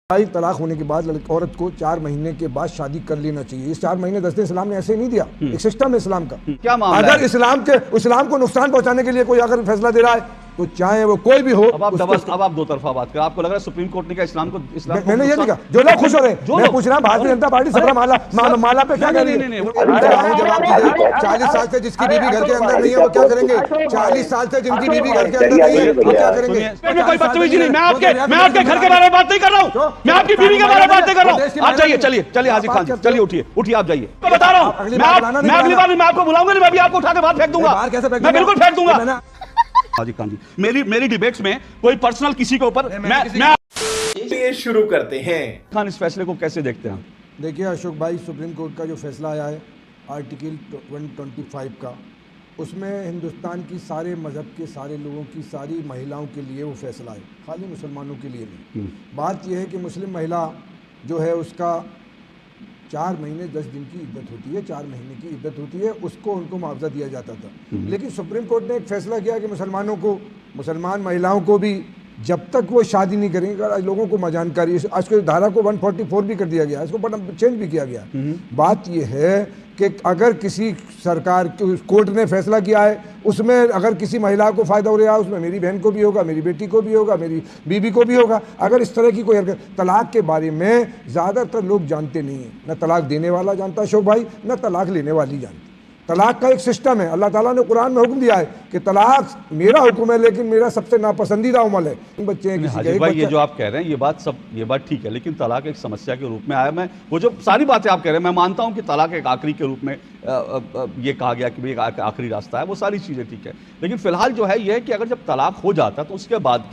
तलाक होने के बाद औरत को 4 महीने के बाद शादी कर लेना चाहिए। इस 4 महीने 10 दिन इस्लाम ने ऐसे नहीं दिया, एक सिस्टम है इस्लाम का। क्या मामला अगर है? इस्लाम को नुकसान पहुंचाने के लिए कोई अगर फैसला दे रहा है तो चाहे वो कोई भी हो। अब आप दो तरफा बात कर, आपको लग रहा है सुप्रीम कोर्ट ने क्या इस्लाम को मैंने ये नहीं कहा, जो लोग खुश हो रहे हैं। मैं पूछ रहा हूँ भारतीय जनता पार्टी सबरा माला पे क्या करेंगे? 40 साल से जिसकी बीवी घर के अंदर नहीं है वो क्या करेंगे? 40 साल से जिनकी बीवी घर के अंदर नहीं है वो क्या करेंगे? कोई बदतमीजी नहीं, मैं आपके घर के बारे में बात नहीं कर रहा हूँ, मैं आपकी बीवी के बारे में बात नहीं कर रहा हूँ। आप जाइए, चलिए हाजिर खान जी, चलिए उठिए आप जाइए। मैं बता रहा हूँ, मैं अगली बार मैं आपको बुलाऊंगा नहीं, मैं भी आपको उठा के बाहर फेंक दूंगा, मैं बिल्कुल फेंक दूंगा। हाजी खान जी, मेरी डिबेट्स में कोई पर्सनल किसी के ऊपर मैं ये शुरू करते हैं। खान इस फैसले को कैसे देखते हैं? देखिए अशोक भाई, सुप्रीम कोर्ट का जो फैसला आया है आर्टिकल 125 का, उसमें हिंदुस्तान की सारे मज़हब के सारे लोगों की सारी महिलाओं के लिए वो फैसला है, खाली मुसलमानों के लिए नहीं। बात यह है कि मुस्लिम महिला जो है उसका 4 महीने 10 दिन की इद्दत होती है, 4 महीने की इद्दत होती है, उसको उनको मुआवजा दिया जाता था। लेकिन सुप्रीम कोर्ट ने एक फैसला किया कि मुसलमान महिलाओं को भी जब तक वो शादी नहीं करेंगे, आज लोगों को जानकारी है, आज के धारा को 144 भी कर दिया गया, इसको बड़ा चेंज भी किया गया। बात यह है कि अगर किसी सरकार कोर्ट ने फैसला किया है उसमें अगर किसी महिला को फ़ायदा हो रहा है, उसमें मेरी बहन को भी होगा, मेरी बेटी को भी होगा, मेरी बीवी को भी होगा। अगर इस तरह की कोई हरकत, तलाक के बारे में ज़्यादातर लोग जानते नहीं हैं, न तलाक देने वाला जानता अशोक भाई, न तलाक लेने वाली जानती। तलाक का एक सिस्टम है, अल्लाह ताला ने कुरान में हुक्म दिया है कि तलाक मेरा हुक्म है लेकिन मेरा सबसे नापसंदीदा अमल है। बच्चे हैं किसी भाई, ये जो आप कह रहे हैं ये बात ठीक है, लेकिन तलाक एक समस्या के रूप में आया। मैं वो जो सारी बातें आप कह रहे हैं मैं मानता हूं कि तलाक एक आखिरी के रूप में ये कहा गया कि एक आखिरी रास्ता है, वो सारी चीज़ें ठीक है। लेकिन फिलहाल जो है ये है कि अगर जब तलाक हो जाता तो उसके बाद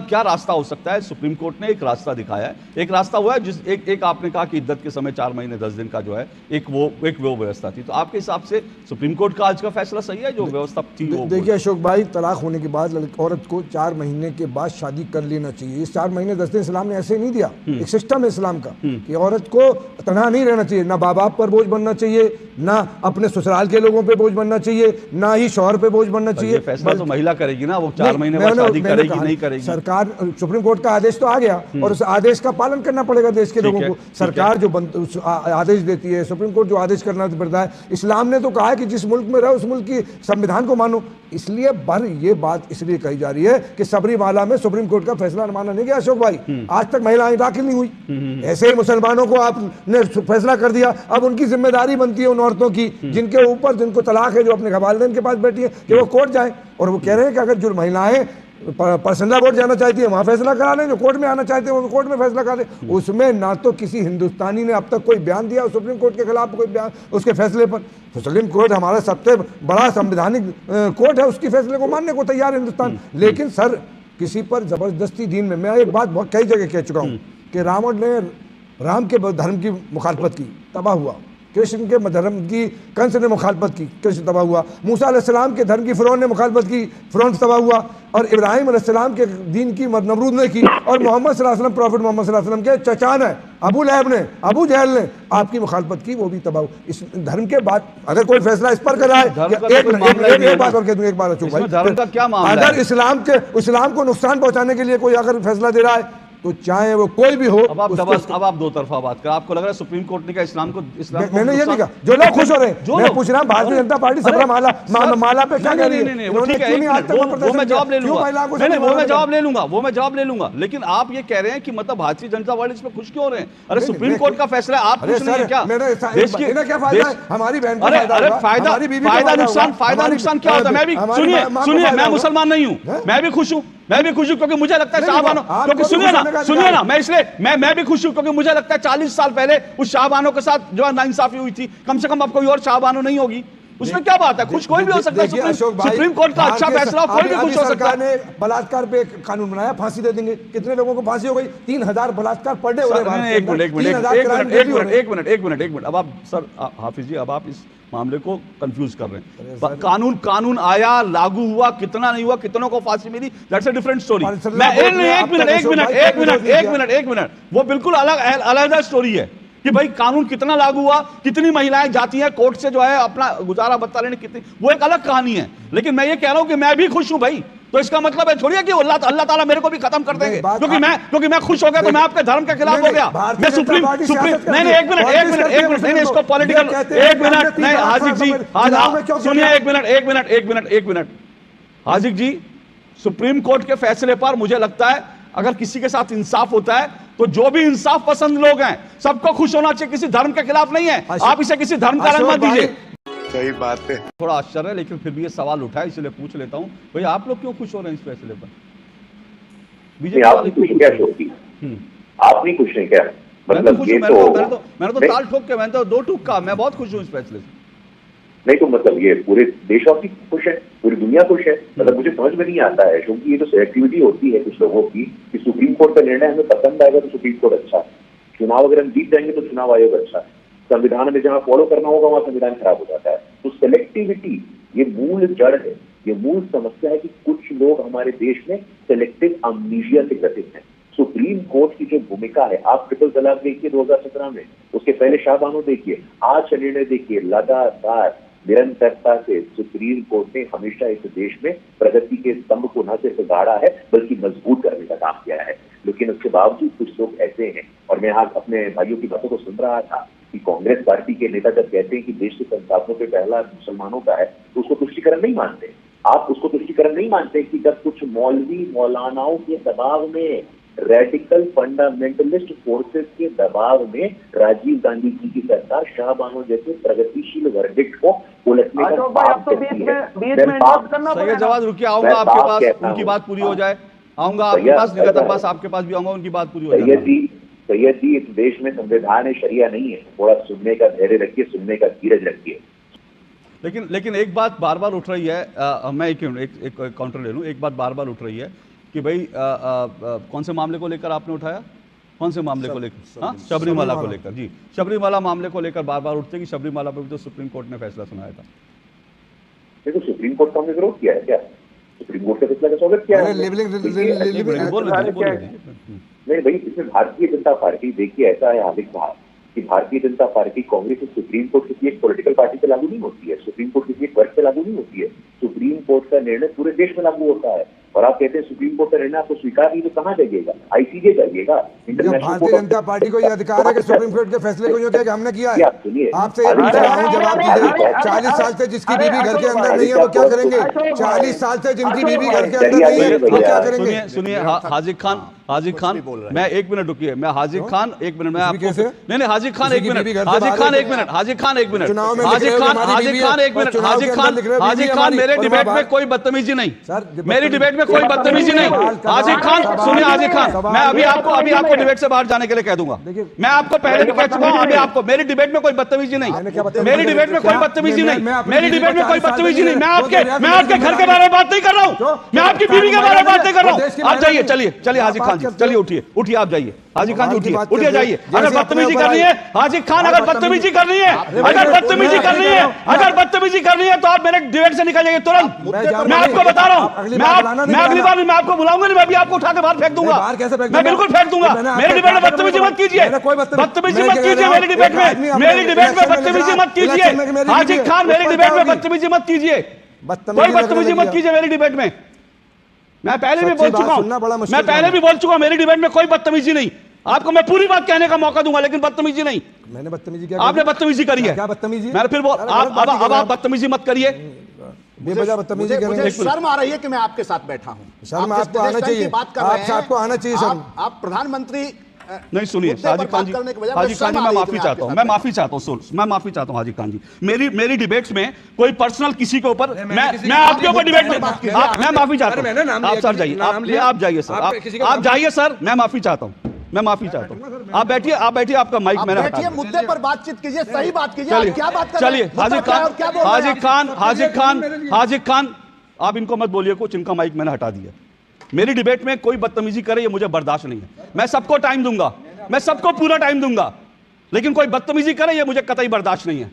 क्या रास्ता हो सकता है? सुप्रीम कोर्ट ने एक रास्ता दिखाया है, एक रास्ता हुआ है जिस एक आपने कहा कि इद्दत के समय 4 महीने 10 दिन का जो है एक वो व्यवस्था थी। तो आपके हिसाब से सुप्रीम कोर्ट का आज का फैसला सही है जो व्यवस्था थी? देखिए अशोक भाई, तलाक होने के बाद औरत को 4 महीने के बाद शादी कर लेना चाहिए। इस 4 महीने 10 दिन इस्लाम ने ऐसे नहीं दिया, एक सिस्टम है इस्लाम का कि औरत को तनहा नहीं रहना चाहिए, ना बाप पर बोझ बनना चाहिए, ना अपने ससुराल के लोगों पे बोझ बनना चाहिए, ना ही शौहर पे बोझ बनना चाहिए। फैसला तो महिला करेगी ना, वो 4 महीने बाद शादी करेगी नहीं करेगी। सरकार, सुप्रीम कोर्ट का आदेश तो आ गया और उस आदेश का पालन करना पड़ेगा देश के लोगों को। सरकार जो आदेश देती है, सुप्रीम कोर्ट जो आदेश करना पड़ता है। इस्लाम ने तो कहा है कि जिस मुल्क में रहो उस मुल्क की संविधान को मानो। इसलिए ये बात इसलिए कही जा रही है कि सबरीमाला में सुप्रीम कोर्ट का फैसला माना नहीं गया अशोक भाई, आज तक महिलाएं दाखिल नहीं हुई। ऐसे ही मुसलमानों को आपने फैसला कर दिया, अब उनकी जिम्मेदारी बनती है उन औरतों की जिनके ऊपर जिनको तलाक है, जो अपने वालिदैन के पास बैठी है, कि वो कोर्ट जाए। और वो कह रहे हैं कि अगर जो महिलाएं पर्सनल कोर्ट जाना चाहती है वहां फैसला करा लें, जो कोर्ट में आना चाहते हैं वो कोर्ट में फैसला करा लें। उसमें ना तो किसी हिंदुस्तानी ने अब तक कोई बयान दिया सुप्रीम कोर्ट के खिलाफ, कोई बयान उसके फैसले पर। सुप्रीम कोर्ट हमारा सबसे बड़ा संवैधानिक कोर्ट है, उसकी फैसले को मानने को तैयार है हिंदुस्तान। लेकिन सर किसी पर जबरदस्ती दीन में, मैं एक बात बहुत कई जगह कह चुका हूँ कि रावण ने राम के धर्म की मुखालफत की, तबाह हुआ। कृष्ण के धर्म की कंस ने मुखालफत की, कृष्ण तबाह हुआ। मूसा अलैहिस्सलाम के धर्म की फिरौन ने मुखालफत की, फिरौन तबाह हुआ। और इब्राहिम अलैहिस्सलाम के दीन की नमरूद ने की। और मोहम्मद सल्लल्लाहु अलैहि वसल्लम, प्रॉफिट मोहम्मद सल्लल्लाहु अलैहि वसल्लम के चचा ने, अबू लहब ने, अबू जहल ने आपकी मुखालफत की, वो भी तबाह हुआ। इस धर्म के बाद अगर कोई फैसला इस पर कर रहा है, एक बात और कह दूं, एक बात अशोक भाई, अगर इस्लाम को नुकसान पहुंचाने के लिए कोई अगर फैसला दे रहा है तो चाहे वो कोई भी हो। अब आप दो तरफा बात कर, आपको लग रहा है सुप्रीम कोर्ट ने क्या इस्लाम को मैंने ये नहीं कहा, जो लोग खुश हो रहे हैं। मैं पूछ रहा हूं भारतीय जनता पार्टी सबरा माला पे क्या कह रही है? वो मैं जवाब ले लूंगा, वो मैं जवाब ले लूंगा। लेकिन आप ये कह रहे हैं कि मतलब भारतीय जनता पार्टी इस पर खुश क्यों हो रहे हैं? अरे सुप्रीम कोर्ट का फैसला आप खुश नहीं है क्या? देश की क्या फायदा है? हमारी बहन को फायदा नुकसान क्या होता है? मैं भी सुनिए, मैं मुसलमान नहीं हूं, मैं भी खुश हूं क्योंकि मुझे लगता है शाहबानो, क्योंकि सुनिए ना, मैं भी खुश हूं क्योंकि मुझे लगता है 40 साल पहले उस शाहबानो के साथ जो नाइंसाफी हुई थी, कम से कम अब कोई और शाहबानो नहीं होगी। उसमें क्या बात है? खुश कोई भी हो सकता है। सुप्रीम कोर्ट का अच्छा फैसला, कोई भी खुश हो सकता है। ने बलात्कार पे कानून बनाया, फांसी दे देंगे। कितने लोगों को फांसी हो गई? 3000 बलात्कार पर डे हो रहे हैं। एक मिनट। अब आप सर हाफिज जी, अब आप इस मामले को कंफ्यूज कर रहे हैं। कानून आया, लागू हुआ, कितना नहीं हुआ, कितनों को फांसी मिली, दैट्स अ डिफरेंट स्टोरी। एक मिनट, वो बिल्कुल अलग स्टोरी है कि भाई कानून कितना लागू हुआ, कितनी महिलाएं जाती हैं कोर्ट से जो है अपना गुजारा बत्ता लेने, कितनी, वो एक अलग कहानी है। लेकिन मैं ये कह रहा हूं कि मैं भी खुश हूं भाई, तो इसका मतलब है छोड़िए कि अल्लाह ताला मेरे को भी खत्म कर देंगे क्योंकि मैं खुश हो गया तो मैं आपके धर्म के खिलाफ हो गया। मैं सुप्रीम नहीं, एक मिनट नहीं, इसको पॉलिटिकल, एक मिनट नहीं हाजिक जी, सुनिए, एक मिनट हाजिक जी, सुप्रीम कोर्ट के फैसले पर मुझे लगता है अगर किसी के साथ इंसाफ होता है तो जो भी इंसाफ पसंद लोग हैं सबको खुश होना चाहिए, किसी धर्म के खिलाफ नहीं है। आप इसे किसी धर्म का रंग मत दीजिए। सही बात है। थोड़ा आश्चर्य है लेकिन फिर भी ये सवाल उठा है इसलिए पूछ लेता हूं, भाई आप लोग क्यों खुश हो रहे हैं इस फैसले पर? बीजेपी आप नहीं खुश क्या शोकी? आप नहीं खुश हैं क्या? मतलब ये मैंने तो ताल ठोक के, मैंने तो दो टूक का, मैं बहुत खुश हूं इस फैसले से। नहीं तो मतलब ये पूरे देशवासी खुश है, पूरी दुनिया खुश है? मतलब मुझे समझ में नहीं आता है, क्योंकि ये तो सिलेक्टिविटी होती है कुछ लोगों की कि सुप्रीम कोर्ट का निर्णय हमें पसंद आएगा तो सुप्रीम कोर्ट अच्छा, चुनाव अगर हम जीत जाएंगे तो चुनाव आयोग अच्छा, संविधान में जहां फॉलो करना होगा वहां संविधान खराब हो जाता है। तो सिलेक्टिविटी ये मूल जड़ है, ये मूल समस्या है कि कुछ लोग हमारे देश में सिलेक्टिव अम्नीशिया से ग्रसित हैं। सुप्रीम कोर्ट की जो भूमिका है, आप ट्रिपल तलाक देखिए 2017 में, उसके पहले शाहबानो देखिए, आज का निर्णय देखिए, लगातार निरंतरता से सुप्रीम कोर्ट ने हमेशा इस देश में प्रगति के स्तंभ को न सिर्फ गाड़ा है बल्कि मजबूत करने का काम किया है। लेकिन उसके बावजूद कुछ लोग ऐसे हैं, और मैं आज अपने भाइयों की बातों को सुन रहा था कि कांग्रेस पार्टी के नेता जब कहते हैं कि देश के संस्थापकों पे पहला मुसलमानों का है तो उसको तुष्टिकरण नहीं मानते। आप उसको तुष्टिकरण नहीं मानते कि जब कुछ मौलवी मौलानाओं के दबाव में, रेडिकल फंडामेंटलिस्ट फोर्सेस के दबाव में राजीव गांधी जी की सरकार शाहबानो जैसे प्रगतिशील वर्डिक्ट को उलटने का काम करती है। सही जवाब, रुकिए, आऊंगा आपके पास, उनकी बात पूरी हो जाए, आऊंगा आपके पास, निरंतर पास आपके पास भी आऊंगा, उनकी बात पूरी हो जाए। सैयद जी, इस देश में संविधान है, शरिया नहीं है, थोड़ा सुनने का धैर्य रखिए, सुनने का धीरज रखिए। लेकिन एक बात बार बार उठ रही है, मैं एक काउंटर ले लूं, एक बात बार बार उठ रही है कि भाई कौन से मामले को लेकर आपने उठाया, कौन से मामले को लेकर? हाँ, शबरीमाला को लेकर। जी, शबरीमाला मामले को लेकर बार बार उठते कि शबरीमाला पर भी तो सुप्रीम कोर्ट ने फैसला सुनाया था। देखो, सुप्रीम कोर्ट का हमने विरोध किया है क्या? सुप्रीम कोर्ट के फैसला का स्वागत किया है। नहीं भाई, इसमें भारतीय जनता पार्टी, देखिए ऐसा है हार्दिक भाई कि Bharatiya Janata party, Congress, supreme court किसी एक पॉलिटिकल पार्टी पे लागू नहीं होती है, सुप्रीम कोर्ट किसी एक वर्ग पे लागू नहीं होती है। सुप्रीम कोर्ट का निर्णय पूरे देश में लागू होता है। और आप कहते हैं सुप्रीम कोर्ट का निर्णय आपको स्वीकार नहीं, तो कहाँ जाइएगा? आईसीजे जाइएगा। भारतीय जनता पार्टी को यह अधिकार है कि सुप्रीम कोर्ट के फैसले को जो कि हमने किया है। आपसे जवाब दीजिए, 40 साल से जिसकी बीवी घर के अंदर नहीं है वो क्या करेंगे? 40 साल से जिनकी बीवी घर के अंदर नहीं है वो क्या करेंगे? सुनिए हाजिक खान, मैं एक मिनट रुकिए, मैं हाजिक खान एक मिनट, मैं आपको नहीं हाजिक खान एक मिनट, हाजिक खान एक मिनट, हाजिक खान एक मिनट, हाजिक खान एक मिनट, हाजिक खान, मेरे डिबेट में कोई बदतमीजी नहीं, मेरी डिबेट में कोई बदतमीजी नहीं। हाजिक खान सुनिए, हाजिक खान, मैं अभी आपको डिबेट से बाहर जाने के लिए कह दूंगा। मैं आपको पहले भी कह चुका हूं, अभी आपको, मेरी डिबेट में कोई बदतमीजी नहीं, मेरी डिबेट में कोई बदतमीजी नहीं, मेरी डिबेट में कोई बदतमीजी नहीं। मैं आपके घर के बारे में बात नहीं कर रहा हूं, मैं आपकी बीवी के बारे में बात नहीं कर रहा हूं। आप जाइए, चलिए हाजिक खान जी, चलिए उठिए आप जाइए, हाजिक खान जी उठिए जाइए। अगर बदतमीजी करनी है हाजिक खान, अगर बदतमीजी करनी है, अगर बदतमीजी करनी है तो आप मेरे डिबेट से निकल जाइए तुरंत। मैं आपको बता रहा हूं, मैं अगली बार मैं आपको बुलाऊंगा नहीं, मैं भी आपको उठा के बाहर फेंक दूंगा, मैं बिल्कुल फेंक दूंगा। मेरी डिबेट में बदतमीजी मत कीजिए, बदतमीजी मत कीजिए मेरी डिबेट में बदतमीजी मत कीजिए। हाजिक खान, मेरी डिबेट में बदतमीजी मत कीजिए, कोई बदतमीजी मत कीजिए मेरी डिबेट में। मैं पहले भी बोल चुका हूं, मेरी डिबेट में कोई बदतमीजी नहीं। आपको मैं पूरी बात कहने का मौका दूंगा, लेकिन बदतमीजी नहीं। मैंने बदतमीजी क्या? आपने बदतमीजी करी है। क्या बदतमीजी? मैं फिर अब आप बदतमीजी मत करिए, बेवजह बदतमीजी कर रहे हैं। शर्म आ रही है कि मैं आपके साथ बैठा हूं। शर्म आपको आना चाहिए, आपको आना चाहिए शर्म। आप प्रधानमंत्री नहीं, सुनिए हाजिक खान जी, मैं माफी चाहता हूं, मैं माफी चाहता हूं हाजिक खान जी। मेरी डिबेट्स में कोई पर्सनल किसी के ऊपर, मैं आपके ऊपर डिबेट में मैं माफी चाहता हूं। आप सर जाइए, आप जाइए सर, आप जाइए सर, मैं माफी चाहता हूं, मैं माफी चाहता हूं। आप बैठिए, आपका माइक मैंने हटा दिया। मुद्दे पर बातचीत कीजिए, सही बात कीजिए। क्या बात कर रहे हैं? हाजिक खान, आप इनको मत बोलिए कुछ, इनका माइक मैंने हटा दिया। मेरी डिबेट में कोई बदतमीजी करे ये मुझे बर्दाश्त नहीं है। मैं सबको टाइम दूंगा, मैं सबको पूरा टाइम दूंगा, लेकिन कोई बदतमीजी करे ये मुझे कतई बर्दाश्त नहीं है।